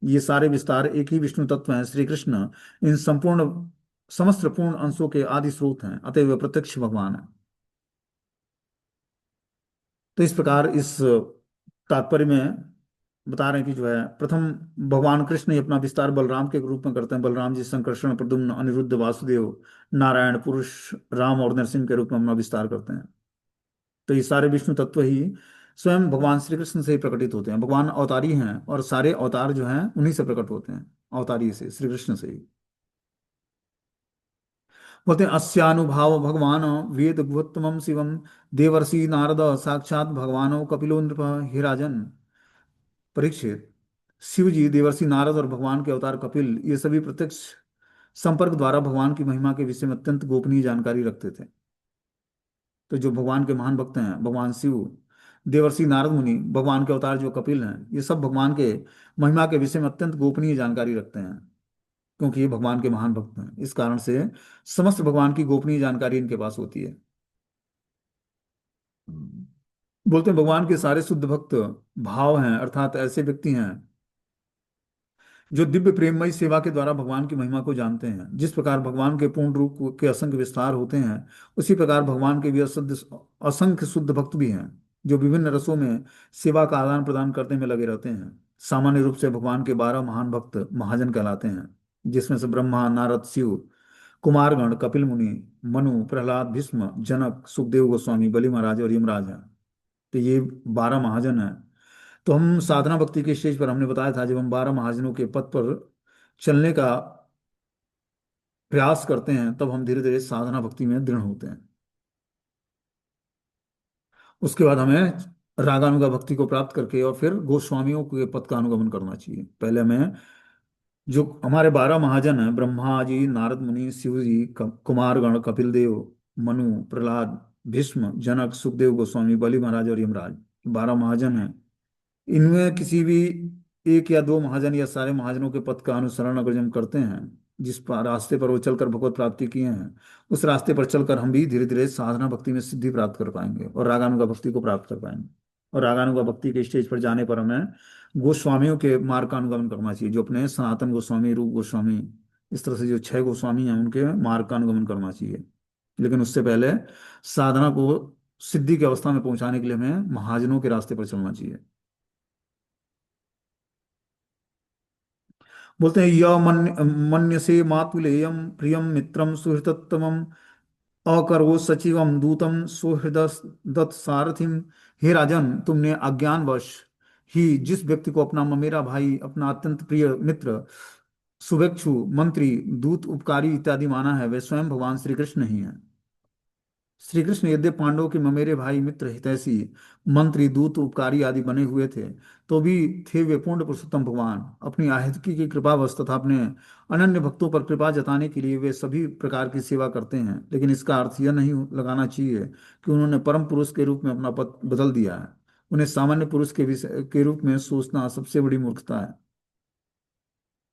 ये सारे विस्तार एक ही विष्णु तत्व हैं। श्री कृष्ण इन संपूर्ण समस्त पूर्ण अंशों के आदि स्रोत हैं, अतः वे प्रत्यक्ष भगवान है। तो इस प्रकार इस तात्पर्य में बता रहे हैं कि जो है प्रथम भगवान कृष्ण ही अपना विस्तार बलराम के रूप में करते हैं। बलराम जी संकर्षण, प्रद्युम्न, अनिरुद्ध, वासुदेव, नारायण, पुरुष, राम और नरसिंह के रूप में अपना विस्तार करते हैं। तो ये सारे विष्णु तत्व ही स्वयं भगवान श्री कृष्ण से ही प्रकटित होते हैं। भगवान अवतारी हैं और सारे अवतार जो हैं उन्हीं से प्रकट होते हैं, अवतारी से, श्री कृष्ण से ही। बोलते हैं अस्यानुभाव भगवान वेद गुहत्तमम शिवम देवर्षि नारद साक्षात भगवानो कपिलो नृप। हे राजन परीक्षित, शिव जी, देवर्षि नारद और भगवान के अवतार कपिल ये सभी प्रत्यक्ष संपर्क द्वारा भगवान की महिमा के विषय में अत्यंत गोपनीय जानकारी रखते थे। तो जो भगवान के महान भक्त हैं भगवान शिव, देवर्षि नारद मुनि, भगवान के अवतार जो कपिल हैं, ये सब भगवान के महिमा के विषय में अत्यंत गोपनीय जानकारी रखते हैं, क्योंकि ये भगवान के महान भक्त हैं। इस कारण से समस्त भगवान की गोपनीय जानकारी इनके पास होती है। बोलते हैं भगवान के सारे शुद्ध भक्त भाव हैं, अर्थात ऐसे व्यक्ति हैं जो दिव्य प्रेममयी सेवा के द्वारा भगवान की महिमा को जानते हैं। जिस प्रकार भगवान के पूर्ण रूप के असंख्य विस्तार होते हैं, उसी प्रकार भगवान के भी असंख्य शुद्ध भक्त भी हैं, जो विभिन्न रसों में सेवा का आदान प्रदान करने में लगे रहते हैं। सामान्य रूप से भगवान के 12 महान भक्त महाजन कहलाते हैं, जिसमें से ब्रह्मा, नारद, शिव, कुमारगण, कपिल मुनि, मनु, प्रहलाद, भीष्म, जनक, सुखदेव गोस्वामी, बलि महाराज और यमराज हैं। तो ये 12 महाजन हैं। तो हम साधना भक्ति के स्टेज पर हमने बताया था, जब हम 12 महाजनों के पथ पर चलने का प्रयास करते हैं, तब हम धीरे धीरे साधना भक्ति में दृढ़ होते हैं। उसके बाद हमें रागानुगा भक्ति को प्राप्त करके और फिर गोस्वामियों के पथ का अनुगमन करना चाहिए। पहले हमें, जो हमारे 12 महाजन हैं, ब्रह्मा जी, नारद मुनि, शिव जी, कुमारगण, कपिल देव, मनु, प्रहलाद, भीष्म, जनक, सुखदेव गोस्वामी, बलि महाराज और यमराज, 12 महाजन हैं। इनमें किसी भी एक या दो महाजन या सारे महाजनों के पथ का अनुसरण अगर हम करते हैं, जिस रास्ते पर वो चलकर भगवत प्राप्ति किए हैं, उस रास्ते पर चलकर हम भी धीरे धीरे साधना भक्ति में सिद्धि प्राप्त कर पाएंगे और रागानुगा भक्ति को प्राप्त कर पाएंगे। और रागानुगा भक्ति के स्टेज पर जाने पर हमें गोस्वामियों के मार्ग का अनुगमन करना चाहिए, जो अपने सनातन गोस्वामी, रूप गोस्वामी, इस तरह से जो 6 गोस्वामी हैं, उनके मार्ग का अनुगमन करना चाहिए। लेकिन उससे पहले साधना को सिद्धि की अवस्था में पहुंचाने के लिए हमें महाजनों के रास्ते पर चलना चाहिए। बोलते हैं, य मन्यसे मातुलेयम प्रियम मित्रम सुहृतोत्तमम अकरो सचिवम दूतम सुहृदत सारथिम। हे राजन, तुमने अज्ञानवश ही जिस व्यक्ति को अपना ममेरा भाई, अपना अत्यंत प्रिय मित्र, शुभेच्छु, मंत्री, दूत, उपकारी इत्यादि माना है, वे स्वयं भगवान श्री कृष्ण ही हैं। श्री कृष्ण यद्यपि पांडवों के ममेरे भाई, मित्र, हितैषी, मंत्री, दूत, उपकारी आदि बने हुए थे, तो भी थे वे पूर्ण पुरुषोत्तम भगवान। अपनी आहितकी की कृपावश तथा अपने अनन्य भक्तों पर कृपा जताने के लिए वे सभी प्रकार की सेवा करते हैं। लेकिन इसका अर्थ यह नहीं लगाना चाहिए कि उन्होंने परम पुरुष के रूप में अपना पद बदल दिया है। उन्हें सामान्य पुरुष के विषय के रूप में सोचना सबसे बड़ी मूर्खता है।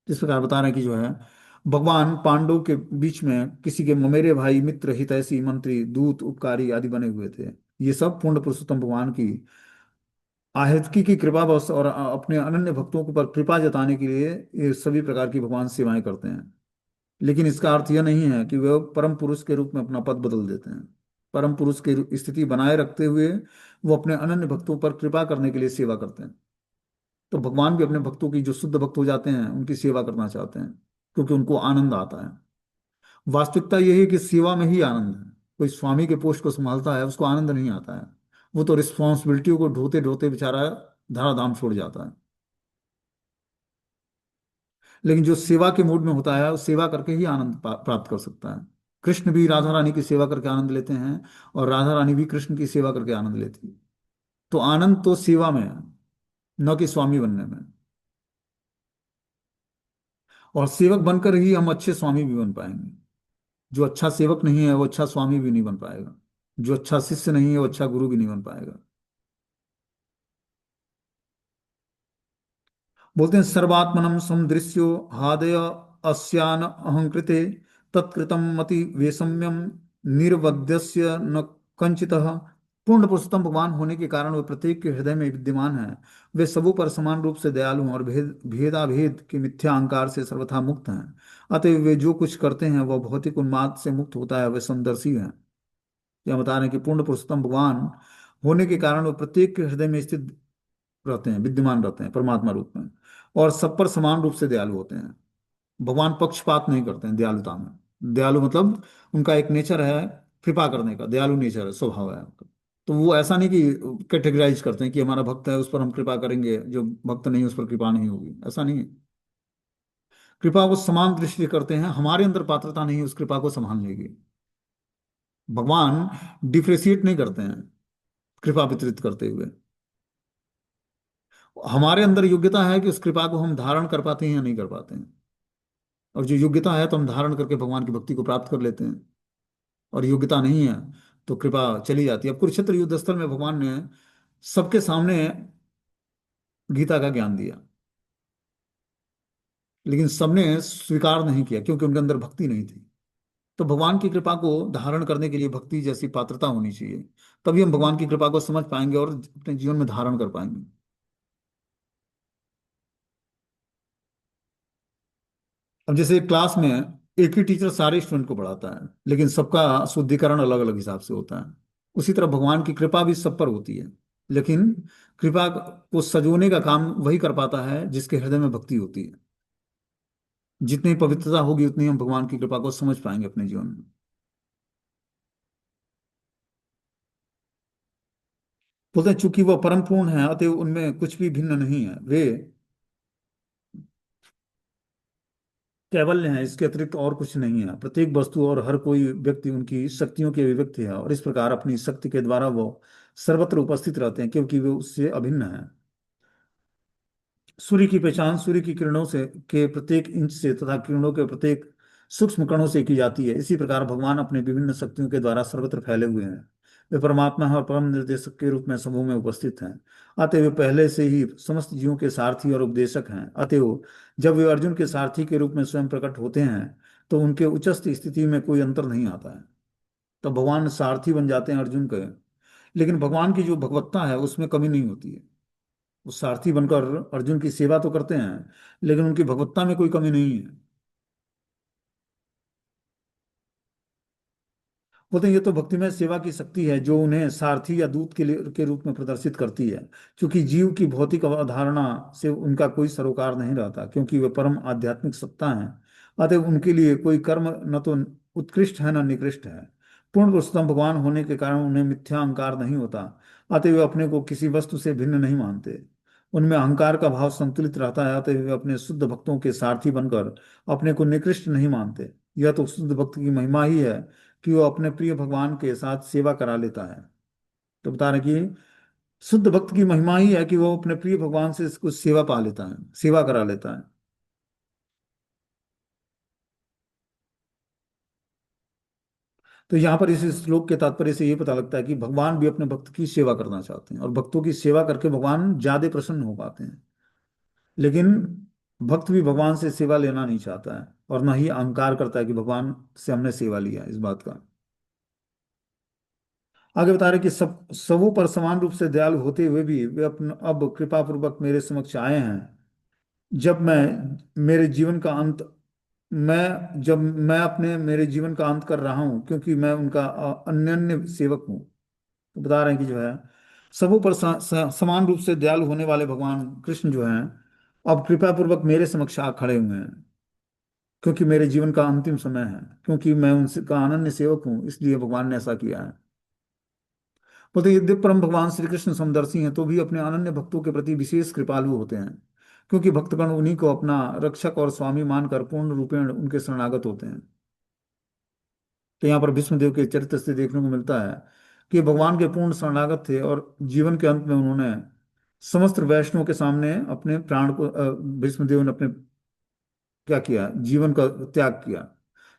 जिस प्रकार बता रहे हैं कि जो है, भगवान पांडवों के बीच में किसी के ममेरे भाई, मित्र, हितैषी, मंत्री, दूत, उपकारी आदि बने हुए थे। ये सब पूर्ण पुरुषोत्तम भगवान की आहेतकी की कृपा बस और अपने अनन्य भक्तों के पर कृपा जताने के लिए ये सभी प्रकार की भगवान सेवाएं करते हैं। लेकिन इसका अर्थ यह नहीं है कि वे परम पुरुष के रूप में अपना पद बदल देते हैं। परम पुरुष की स्थिति बनाए रखते हुए वो अपने अनन्य भक्तों पर कृपा करने के लिए सेवा करते हैं। तो भगवान भी अपने भक्तों की, जो शुद्ध भक्त हो जाते हैं, उनकी सेवा करना चाहते हैं, क्योंकि उनको आनंद आता है। वास्तविकता यही है कि सेवा में ही आनंद है। कोई स्वामी के पोस्ट को संभालता है, उसको आनंद नहीं आता है। वो तो रिस्पॉन्सिबिलिटियों को ढोते ढोते बेचारा धराधाम छोड़ जाता है। लेकिन जो सेवा के मूड में होता है, वो सेवा करके ही आनंद प्राप्त कर सकता है। कृष्ण भी राधा रानी की सेवा करके आनंद लेते हैं, और राधा रानी भी कृष्ण की सेवा करके आनंद लेती है। तो आनंद तो सेवा में है, न कि स्वामी बनने में। और सेवक बनकर ही हम अच्छे स्वामी भी बन पाएंगे। जो अच्छा सेवक नहीं है, वो अच्छा स्वामी भी नहीं बन पाएगा। जो अच्छा शिष्य नहीं है, वो अच्छा गुरु भी नहीं बन पाएगा। बोलते हैं, सर्वात्मनम समदृश्यो हादय अस्यान अहंकृते तत्कृतम मति वैषम्यम निर्वध्यस्य न कंचितः। पूर्ण पुरुषोत्तम भगवान होने के कारण वे प्रत्येक के हृदय में विद्यमान हैं। वे सबों पर समान रूप से दयालु हैं और भेदाभेद के मिथ्या अहंकार से सर्वथा मुक्त हैं। अतएव वे जो कुछ करते हैं वह भौतिक उन्माद से मुक्त होता है, वे समदर्शी हैं। यह बता रहे हैं कि पूर्ण पुरुषोत्तम भगवान होने के कारण वे प्रत्येक के हृदय में स्थित रहते हैं, विद्यमान रहते हैं परमात्मा रूप में, और सब पर समान रूप से दयालु होते हैं। भगवान पक्षपात नहीं करते हैं दयालुता में। दयालु मतलब उनका एक नेचर है, कृपा करने का, दयालु नेचर है, स्वभाव है उनका। तो वो ऐसा नहीं कि कैटेगराइज करते हैं कि हमारा भक्त है उस पर हम कृपा करेंगे, जो भक्त नहीं है उस पर कृपा नहीं होगी, ऐसा नहीं है। कृपा वो समान दृष्टि करते हैं, हमारे अंदर पात्रता नहीं है उस कृपा को संभाल लेगी। भगवान डिफ्रेशिएट नहीं करते हैं कृपा वितरित करते हुए। हमारे अंदर योग्यता है कि उस कृपा को हम धारण कर पाते हैं या नहीं कर पाते हैं। और जो योग्यता है तो हम धारण करके भगवान की भक्ति को प्राप्त कर लेते हैं, और योग्यता नहीं है तो कृपा चली जाती है। अब कुरुक्षेत्र युद्ध स्थल में भगवान ने सबके सामने गीता का ज्ञान दिया, लेकिन सबने स्वीकार नहीं किया क्योंकि उनके अंदर भक्ति नहीं थी। तो भगवान की कृपा को धारण करने के लिए भक्ति जैसी पात्रता होनी चाहिए, तभी हम भगवान की कृपा को समझ पाएंगे और अपने जीवन में धारण कर पाएंगे। अब जैसे क्लास में एक ही टीचर सारे स्टूडेंट को पढ़ाता है, लेकिन सबका शुद्धिकरण अलग अलग हिसाब से होता है। उसी तरह भगवान की कृपा भी सब पर होती है, लेकिन कृपा को सजोने का काम वही कर पाता है जिसके हृदय में भक्ति होती है। जितनी पवित्रता होगी उतनी हम भगवान की कृपा को समझ पाएंगे अपने जीवन में। बोलते हैं चूंकि वह परम पूर्ण है, अतएव उनमें कुछ भी भिन्न नहीं है। वे कैवल्य हैं, इसके अतिरिक्त और कुछ नहीं है। प्रत्येक वस्तु और हर कोई व्यक्ति उनकी शक्तियों की अभिव्यक्ति है, और इस प्रकार अपनी शक्ति के द्वारा वो सर्वत्र उपस्थित रहते हैं, क्योंकि वे उससे अभिन्न है। सूर्य की पहचान सूर्य की किरणों से के प्रत्येक इंच से तथा किरणों के प्रत्येक सूक्ष्म कणों से की जाती है। इसी प्रकार भगवान अपने विभिन्न शक्तियों के द्वारा सर्वत्र फैले हुए हैं। वे परमात्मा हैं और परम निर्देशक के रूप में समूह में उपस्थित हैं। अतः वे पहले से ही समस्त जीवों के सारथी और उपदेशक हैं। अतएव जब वे अर्जुन के सारथी के रूप में स्वयं प्रकट होते हैं, तो उनके उच्चस्थ स्थिति में कोई अंतर नहीं आता है। तो भगवान सारथी बन जाते हैं अर्जुन के। लेकिन भगवान की जो भगवत्ता है उसमें कमी नहीं होती है। वो सारथी बनकर अर्जुन की सेवा तो करते हैं, लेकिन उनकी भगवत्ता में कोई कमी नहीं है। बोलते हैं ये तो भक्तिमय सेवा की शक्ति है जो उन्हें सारथी या दूत के रूप में प्रदर्शित करती है। क्योंकि जीव की भौतिक अवधारणा से उनका कोई सरोकार नहीं रहता, क्योंकि वे परम आध्यात्मिक सत्ता हैं। अतः उनके लिए कोई कर्म न तो उत्कृष्ट है न निकृष्ट है। पूर्ण पुरुषोत्तम भगवान होने के कारण उन्हें मिथ्या अहंकार नहीं होता। अतः वे अपने को किसी वस्तु से भिन्न नहीं मानते। उनमें अहंकार का भाव संतुलित रहता है, अतः वे अपने शुद्ध भक्तों के सारथी बनकर अपने को निकृष्ट नहीं मानते। यह तो शुद्ध भक्त की महिमा ही है कि वो अपने प्रिय भगवान के साथ सेवा करा लेता है। तो बता रहे कि शुद्ध भक्त की महिमा ही है कि वो अपने प्रिय भगवान से कुछ सेवा पा लेता है, सेवा करा लेता है। तो यहाँ पर इस श्लोक के तात्पर्य से ये पता लगता है कि भगवान भी अपने भक्त की सेवा करना चाहते हैं, और भक्तों की सेवा करके भगवान ज्यादा प्रसन्न हो पाते हैं। लेकिन भक्त भी भगवान से सेवा लेना नहीं चाहता है, और ना ही अहंकार करता है कि भगवान से हमने सेवा लिया, इस बात का। आगे बता रहे कि सबों पर समान रूप से दयालु होते हुए भी वे अपने अब कृपा पूर्वक मेरे समक्ष आए हैं। जब मैं मेरे जीवन का अंत जब मैं अपने मेरे जीवन का अंत कर रहा हूँ, क्योंकि मैं उनका अनन्य सेवक हूँ। तो बता रहे हैं कि जो है सबों पर समान रूप से दयालु होने वाले भगवान कृष्ण जो हैं, अब कृपा पूर्वक मेरे समक्ष आ खड़े हुए हैं, क्योंकि मेरे जीवन का अंतिम समय है। क्योंकि मैं उनसे का अनन्य सेवक हूँ, इसलिए भगवान ने ऐसा किया है। बोलते यद्यपि परम भगवान श्री कृष्ण समदर्शी हैं, तो भी अपने अनन्य भक्तों के प्रति विशेष कृपालु होते हैं, क्योंकि भक्तगण उन्हीं को अपना रक्षक और स्वामी मानकर पूर्ण रूपेण उनके शरणागत होते हैं। तो यहाँ पर भीष्मदेव के चरित्र से देखने को मिलता है कि भगवान के पूर्ण शरणागत थे, और जीवन के अंत में उन्होंने समस्त वैष्णवों के सामने अपने प्राण को भीष्मदेव ने अपने क्या किया, जीवन का त्याग किया।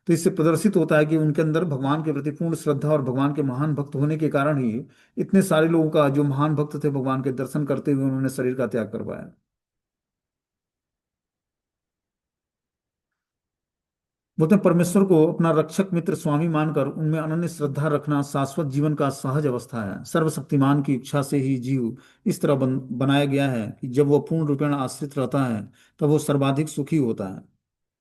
तो इससे प्रदर्शित होता है कि उनके अंदर भगवान के प्रति पूर्ण श्रद्धा और भगवान के महान भक्त होने के कारण ही इतने सारे लोगों का, जो महान भक्त थे, भगवान के दर्शन करते हुए उन्होंने शरीर का त्याग करवाया। बोलते हैं परमेश्वर को अपना रक्षक मित्र स्वामी मानकर उनमें अनन्य श्रद्धा रखना शाश्वत जीवन का सहज अवस्था है। सर्वशक्तिमान की इच्छा से ही जीव इस तरह बनाया गया है कि जब वह पूर्ण रूपेण आश्रित रहता है, तब वो सर्वाधिक सुखी होता है।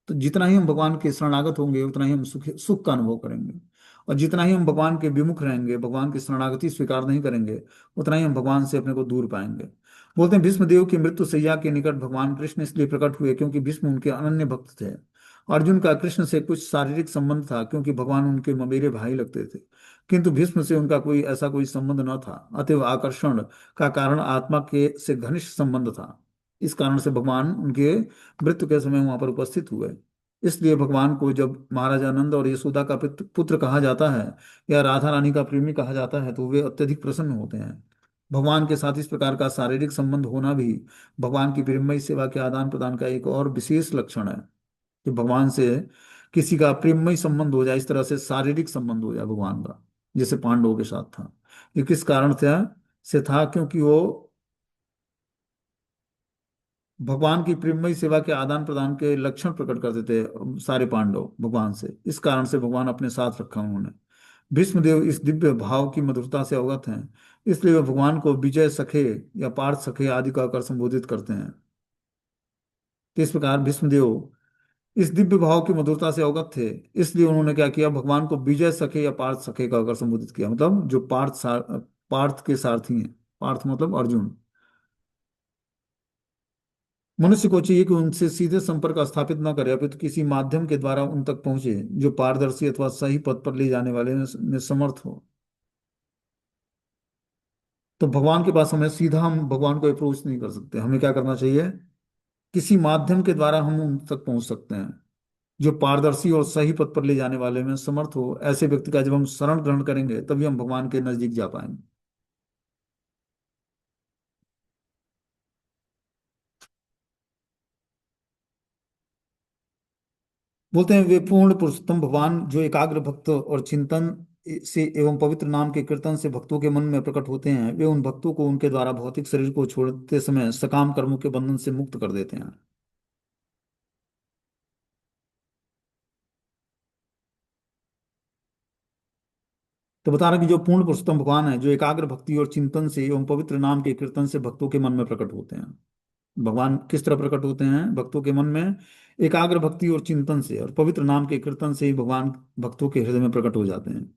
तो जितना ही हम भगवान के शरणागत होंगे, उतना ही हम सुख का अनुभव करेंगे। और जितना ही हम भगवान के विमुख रहेंगे, भगवान की शरणागति स्वीकार नहीं करेंगे, उतना ही हम भगवान से अपने को दूर पाएंगे। बोलते हैं भीष्मदेव की मृत्यु सैया के निकट भगवान कृष्ण इसलिए प्रकट हुए क्योंकि भीष्म उनके अनन्य भक्त थे। अर्जुन का कृष्ण से कुछ शारीरिक संबंध था, क्योंकि भगवान उनके ममेरे भाई लगते थे। किंतु भीष्म से उनका कोई संबंध न था। अतएव आकर्षण का कारण आत्मा के से घनिष्ठ संबंध था। इस कारण से भगवान उनके मृत्यु के समय वहां पर उपस्थित हुए। इसलिए भगवान को जब महाराज आनंद और यशोदा का पुत्र कहा जाता है, या राधा रानी का प्रेमी कहा जाता है, तो वे अत्यधिक प्रसन्न होते हैं। भगवान के साथ इस प्रकार का शारीरिक संबंध होना भी भगवान की प्रेममयी सेवा के आदान प्रदान का एक और विशेष लक्षण है। कि भगवान से किसी का प्रेममयी संबंध हो जाए, इस तरह से शारीरिक संबंध हो जाए भगवान का, जैसे पांडवों के साथ था। ये किस कारण से था? क्योंकि वो भगवान की प्रेममयी सेवा के आदान प्रदान के लक्षण प्रकट करते थे सारे पांडव भगवान से। इस कारण से भगवान अपने साथ रखा उन्होंने। भीष्मदेव इस दिव्य भाव की मधुरता से अवगत हैं, इसलिए वे भगवान को विजय सखे या पार्थ सखे आदि कहकर संबोधित करते हैं। तो इस प्रकार भीष्मदेव इस दिव्य भाव की मधुरता से अवगत थे, इसलिए उन्होंने क्या किया, भगवान को विजय सखे या पार्थ सखे का अगर संबोधित किया, मतलब जो पार्थ के सारथी हैं। पार्थ मतलब अर्जुन। मनुष्य को चाहिए कि उनसे सीधे संपर्क स्थापित न करे, अपितु किसी माध्यम के द्वारा उन तक पहुंचे जो पारदर्शी अथवा सही पथ पर ले जाने वाले में समर्थ हो। तो भगवान के पास हमें सीधा, हम भगवान को अप्रोच नहीं कर सकते, हमें क्या करना चाहिए, किसी माध्यम के द्वारा हम उन तक पहुंच सकते हैं जो पारदर्शी और सही पथ पर ले जाने वाले में समर्थ हो। ऐसे व्यक्ति का जब हम शरण ग्रहण करेंगे तभी हम भगवान के नजदीक जा पाएंगे। बोलते हैं वे पूर्ण पुरुषोत्तम भगवान जो एकाग्र भक्त और चिंतन से एवं पवित्र नाम के कीर्तन से भक्तों के मन में प्रकट होते हैं, वे उन भक्तों को उनके द्वारा भौतिक शरीर को छोड़ते समय सकाम कर्मों के बंधन से मुक्त कर देते हैं। तो बता रहा कि जो पूर्ण पुरुषोत्तम भगवान है जो एकाग्र भक्ति और चिंतन से एवं पवित्र नाम के कीर्तन से भक्तों के मन में प्रकट होते हैं। भगवान किस तरह प्रकट होते हैं भक्तों के मन में? एकाग्र भक्ति और चिंतन से और पवित्र नाम के कीर्तन से ही भगवान भक्तों के हृदय में प्रकट हो जाते हैं।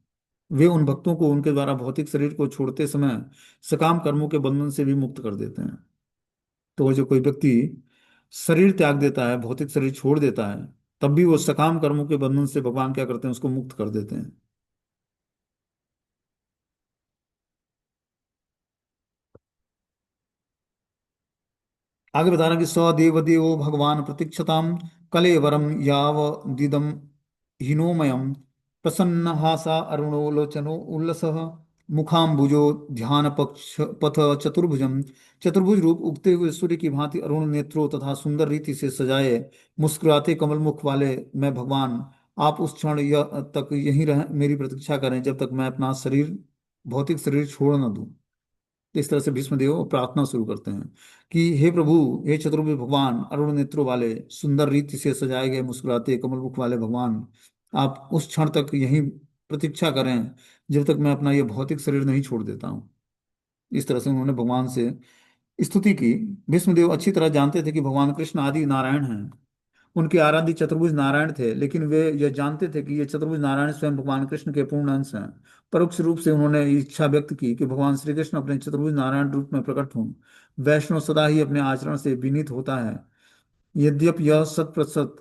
वे उन भक्तों को उनके द्वारा भौतिक शरीर को छोड़ते समय सकाम कर्मों के बंधन से भी मुक्त कर देते हैं। तो जो कोई व्यक्ति शरीर त्याग देता है, भौतिक शरीर छोड़ देता है, तब भी वो सकाम कर्मों के बंधन से भगवान क्या करते हैं, उसको मुक्त कर देते हैं। आगे बता रहे हैं कि सदेव देवो भगवान प्रतीक्षताम कलेवरम याव दिदम हीनोमयम प्रसन्न हासा अरुणो लोचनो उल्लसः मुखाम्बुजो ध्यान पक्ष पथ चतुर्भुजम। चतुर्भुज रूप उगते हुए सूर्य की भांति अरुण नेत्रों तथा सुंदर रीति से सजाए मुस्कुराते कमल मुख वाले मैं भगवान, आप उस क्षण तक यहीं रह मेरी प्रतीक्षा करें जब तक मैं अपना शरीर, भौतिक शरीर छोड़ न दूं। इस तरह से भीष्मदेव प्रार्थना शुरू करते हैं कि हे प्रभु, हे चतुर्भुज भगवान, अरुण नेत्रों वाले, सुंदर रीति से सजाए गए मुस्कुराते कमल मुख वाले भगवान, आप उस क्षण तक यहीं प्रतीक्षा करें जब तक मैं अपना ये भौतिक शरीर नहीं छोड़ देता हूँ। इस तरह से उन्होंने भगवान से स्तुति की। भीष्मदेव अच्छी तरह जानते थे कि भगवान कृष्ण आदि नारायण हैं, उनके आराध्य चतुर्भुज नारायण थे, लेकिन वे यह जानते थे कि ये चतुर्भुज नारायण स्वयं भगवान कृष्ण के पूर्ण अंश हैं। परोक्ष रूप से उन्होंने इच्छा व्यक्त की कि भगवान श्री कृष्ण अपने चतुर्भुज नारायण रूप में प्रकट हों। वैष्णव सदा ही अपने आचरण से विनीत होता है। यद्यपि यह शत प्रतिशत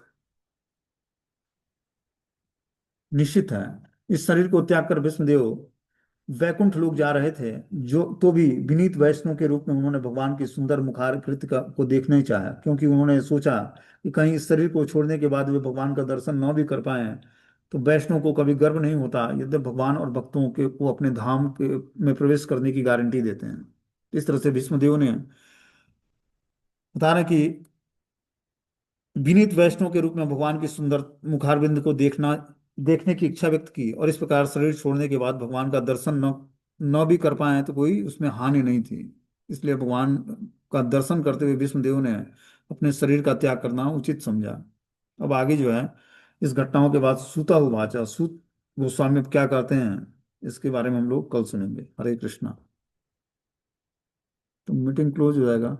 निश्चित है, इस शरीर को त्याग कर विष्णुदेव वैकुंठ लोग जा रहे थे, जो तो भी विनीत वैष्णव के रूप में उन्होंने भगवान की सुंदर मुखारकृति का को देखना ही चाहा, क्योंकि उन्होंने सोचा कि कहीं इस शरीर को छोड़ने के बाद वे भगवान का दर्शन न भी कर पाए तो वैष्णव को कभी गर्व नहीं होता यदि भगवान और भक्तों के को अपने धाम के में प्रवेश करने की गारंटी देते हैं। इस तरह से भीष्मदेव ने बता रहा कि विनीत वैष्णव के रूप में भगवान की सुंदर मुखारविंद को देखने की इच्छा व्यक्त की, और इस प्रकार शरीर छोड़ने के बाद भगवान का दर्शन न भी कर पाए तो कोई उसमें हानि नहीं थी। इसलिए भगवान का दर्शन करते हुए विष्णुदेव ने अपने शरीर का त्याग करना उचित समझा। अब आगे जो है, इस घटनाओं के बाद सूता उवाचा, सूत गोस्वामी अब क्या कहते हैं इसके बारे में हम लोग कल सुनेंगे। हरे कृष्णा। तो मीटिंग क्लोज हो जाएगा।